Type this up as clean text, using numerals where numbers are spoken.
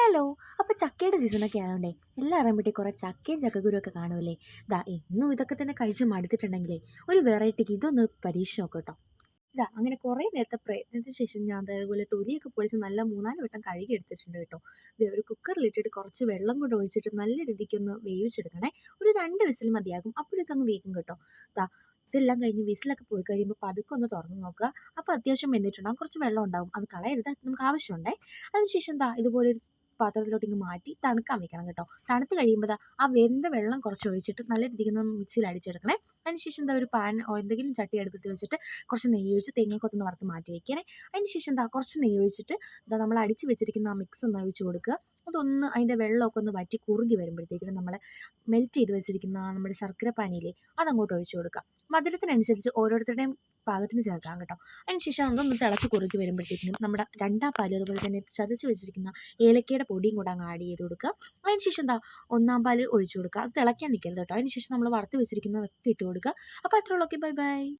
Hello. അപ്പോൾ ചക്കയുടെ സീസണൊക്കെ ആയതുകൊണ്ടേ എല്ലാവരുടെയും വീട്ടിൽ കുറേ ചക്കയും ചക്കക്കുരുവൊക്കെ കാണുമല്ലേ. എന്നും ഇതൊക്കെ തന്നെ കഴിച്ച് മടുത്തിട്ടുണ്ടെങ്കിലേ ഒരു വെറൈറ്റിക്ക് ഇതൊന്ന് പരീക്ഷിച്ച് നോക്കൂ കേട്ടോ. അങ്ങനെ കുറേ നേരത്തെ പ്രയത്നത്തിന് ശേഷം ഞാൻ അതേപോലെ തൊലിയൊക്കെ പൊളിച്ച് നല്ല 3-4 വട്ടം കഴുകി എടുത്തിട്ടുണ്ട് കേട്ടോ. ഒരു കുക്കറിലിട്ടിട്ട് കുറച്ച് വെള്ളം കൂടെ ഒഴിച്ചിട്ട് നല്ല രീതിക്കൊന്ന് വേവിച്ചെടുക്കണേ. ഒരു 2 വിസിൽ മതിയാകും. അപ്പോഴേക്കും അങ്ങ് വേഗം കേട്ടോ. ദാ ഇതെല്ലാം കഴിഞ്ഞ് വിസിലൊക്കെ പോയി കഴിയുമ്പോൾ പതുക്കെ ഒന്ന് തുറന്ന് നോക്കുക. അപ്പോൾ അത്യാവശ്യം വെന്തിട്ടുണ്ടാകും. കുറച്ച് വെള്ളം ഉണ്ടാവും. അത് കളയരുത്. അത് നമുക്ക് ആവശ്യമുണ്ടേ. അതിനുശേഷം ഇതുപോലെ ഒരു പാത്രത്തിലോട്ട് ഇങ്ങ് മാറ്റി തണുക്കാൻ വെക്കണം കേട്ടോ. തണുത്ത് കഴിയുമ്പോൾ ആ വെന്ത വെള്ളം കുറച്ച് ഒഴിച്ചിട്ട് നല്ല രീതിക്കൊന്ന് മിക്സിയിൽ അടിച്ചെടുക്കണേ. അതിനുശേഷം ഒരു പാൻ എന്തെങ്കിലും ചട്ടി അടുപ്പത്ത് വെച്ചിട്ട് കുറച്ച് നെയ്യ് ഒഴിച്ച് തേങ്ങക്കൊത്തൊന്ന് വറുത്ത് മാറ്റി വയ്ക്കണേ. അതിനുശേഷം കുറച്ച് നെയ്യ് ഒഴിച്ചിട്ട് നമ്മൾ അടിച്ച് വെച്ചിരിക്കുന്ന ആ മിക്സ് ഒന്ന് ഒഴിച്ച് കൊടുക്കുക. അതൊന്ന് അതിൻ്റെ വെള്ളമൊക്കെ ഒന്ന് വറ്റി കുറുകി വരുമ്പോഴത്തേക്കും നമ്മൾ മെൽറ്റ് ചെയ്ത് വെച്ചിരിക്കുന്ന നമ്മുടെ ശർക്കര പാനിയില്ലേ അതങ്ങോട്ട് ഒഴിച്ച് കൊടുക്കുക. മധുരത്തിനനുസരിച്ച് ഓരോരുത്തരുടെയും പാകത്തിന് ചേർക്കാം കേട്ടോ. അതിനുശേഷം അതൊന്ന് തിളച്ച് കുറുകി വരുമ്പോഴത്തേക്കിനും നമ്മുടെ രണ്ടാം പാലും അതുപോലെ തന്നെ ചതച്ച് വെച്ചിരിക്കുന്ന ഏലക്കയുടെ പൊടിയും കൂടെ അങ്ങ് ആഡ് ചെയ്ത് കൊടുക്കുക. അതിനുശേഷം ഒന്നാം പാൽ ഒഴിച്ച് കൊടുക്കുക. അത് തിളയ്ക്കാൻ നിൽക്കരുത് കേട്ടോ. അതിനുശേഷം നമ്മൾ വറുത്ത് വെച്ചിരിക്കുന്നതൊക്കെ ഇട്ട് കൊടുക്കുക. അപ്പോൾ അത്രയുള്ളൂ. Okay, bye bye.